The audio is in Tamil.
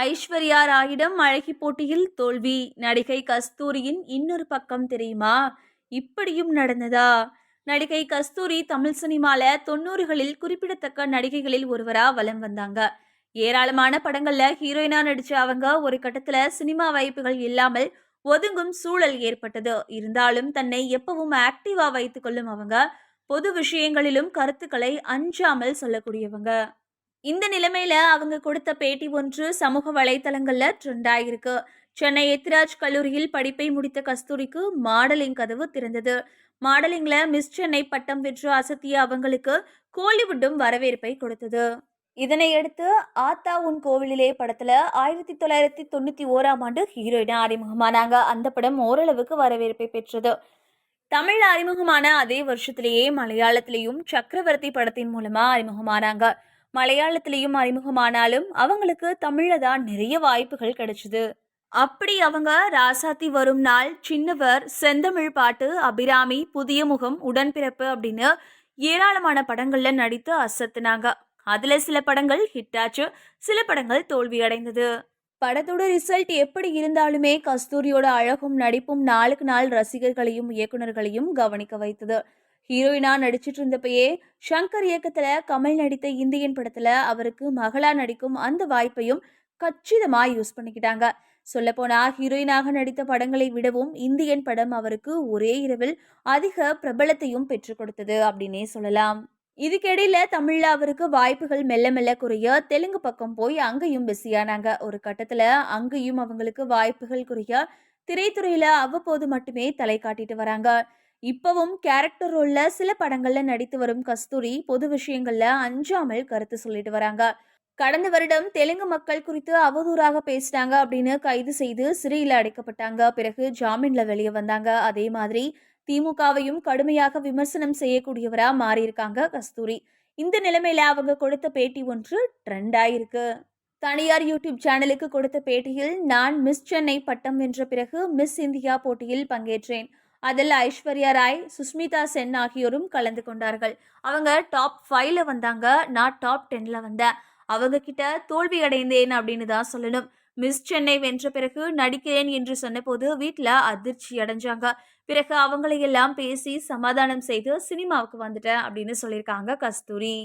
ஐஸ்வர்யா ராயிடம் அழகி போட்டியில் தோல்வி. நடிகை கஸ்தூரியின் இன்னொரு பக்கம் தெரியுமா? இப்படியும் நடந்ததா? நடிகை கஸ்தூரி தமிழ் சினிமால 90களில் குறிப்பிடத்தக்க நடிகைகளில் ஒருவரா வலம் வந்தாங்க. ஏராளமான படங்கள்ல ஹீரோயினா நடிச்ச அவங்க ஒரு கட்டத்துல சினிமா வாய்ப்புகள் இல்லாமல் ஒதுங்கும் சூழல் ஏற்பட்டது. இருந்தாலும் தன்னை எப்பவும் ஆக்டிவா வைத்துக் கொள்ளும் அவங்க பொது விஷயங்களிலும் கருத்துக்களை அஞ்சாமல் சொல்லக்கூடியவங்க. இந்த நிலைமையில அவங்க கொடுத்த பேட்டி ஒன்று சமூக வலைதளங்கள்ல ட்ரெண்ட் ஆயிருக்கு. சென்னை எத்திராஜ் கல்லூரியில் படிப்பை முடித்த கஸ்தூரிக்கு மாடலிங் கதவு திறந்தது. மாடலிங்ல மிஸ் சென்னை பட்டம் வென்று அசத்திய அவங்களுக்கு கோலிவுட்டும் வரவேற்பை கொடுத்தது. இதனையடுத்து ஆத்தா உன் கோவிலிலே படத்துல 1991 ஹீரோயினா அறிமுகமானாங்க. அந்த படம் ஓரளவுக்கு வரவேற்பை பெற்றது. தமிழ் அறிமுகமான அதே வருஷத்திலேயே மலையாளத்திலையும் சக்கரவர்த்தி படத்தின் மூலமா அறிமுகமானாங்க. மலையாளத்திலையும் அறிமுகமானாலும் அவங்களுக்கு தமிழ்ல தான் நிறைய வாய்ப்புகள் கிடைச்சது. அப்படி அவங்க ராசாத்தி வரும் நாள், சின்னவர், செந்தமிழ் பாட்டு, அபிராமி, புதிய முகம், உடன்பிறப்பு அப்படின்னு ஏராளமான படங்கள்ல நடித்து அசத்துனாங்க. அதுல சில படங்கள் ஹிட் ஆச்சு, சில படங்கள் தோல்வி அடைந்தது. படத்தோட ரிசல்ட் எப்படி இருந்தாலுமே கஸ்தூரியோட அழகும் நடிப்பும் நாளுக்கு நாள் ரசிகர்களையும் இயக்குநர்களையும் கவனிக்க வைத்தது. ஹீரோயினா நடிச்சிட்டு இருந்தப்பயே ஷங்கர் இயக்கத்துல கமல் நடித்த இந்தியன் படத்துல அவருக்கு மகளா நடிக்கும் அந்த வாய்ப்பையும் கச்சிதமா யூஸ் பண்ணிக்கிட்டாங்க. சொல்லப்போனா ஹீரோயினாக நடித்த படங்களை விடவும் இந்தியன் படம் அவருக்கு ஒரே இரவில் அதிக பிரபலத்தையும் பெற்றுக் கொடுத்தது அப்படின்னே சொல்லலாம். இதுக்கிடையில தமிழ்ல அவருக்கு வாய்ப்புகள் மெல்ல மெல்ல குறைய தெலுங்கு பக்கம் போய் அங்கேயும் பிஸியானாங்க. ஒரு கட்டத்துல அங்கேயும் அவங்களுக்கு வாய்ப்புகள் குறைய திரைத்துறையில அவ்வப்போது மட்டுமே தலை காட்டிட்டு வராங்க. இப்பவும் கேரக்டர் ரோல்ல சில படங்கள்ல நடித்து வரும் கஸ்தூரி பொது விஷயங்கள்ல அஞ்சாமல் கருத்து சொல்லிட்டு வராங்க. கடந்த வருடம் தெலுங்கு மக்கள் குறித்து அவதூறாக பேசினாங்க அப்படின்னு கைது செய்து சிறையில் அடைக்கப்பட்டாங்க. பிறகு ஜாமீன்ல வெளியே வந்தாங்க. அதே மாதிரி திமுகவையும் கடுமையாக விமர்சனம் செய்யக்கூடியவரா மாறியிருக்காங்க கஸ்தூரி. இந்த நிலைமையில அவங்க கொடுத்த பேட்டி ஒன்று ட்ரெண்ட் ஆயிருக்கு. தனியார் யூடியூப் சேனலுக்கு கொடுத்த பேட்டியில், நான் மிஸ் சென்னை பட்டம் வென்ற பிறகு மிஸ் இந்தியா போட்டியில் பங்கேற்றேன். அதில் ஐஸ்வர்யா ராய், சுஷ்மிதா சென் ஆகியோரும் கலந்து கொண்டார்கள். அவங்க டாப் 5ல வந்தாங்க, நான் டாப் 10ல வந்தேன். அவங்க கிட்ட தோல்வி அடைந்தேன் அப்படின்னு தான் சொல்லணும். மிஸ் சென்னை வென்ற பிறகு நடிக்கிறேன் என்று சொன்னபோது வீட்டில் அதிர்ச்சி அடைஞ்சாங்க. பிறகு அவங்களையெல்லாம் பேசி சமாதானம் செய்து சினிமாவுக்கு வந்துட்டேன் அப்படின்னு சொல்லியிருக்காங்க கஸ்தூரி.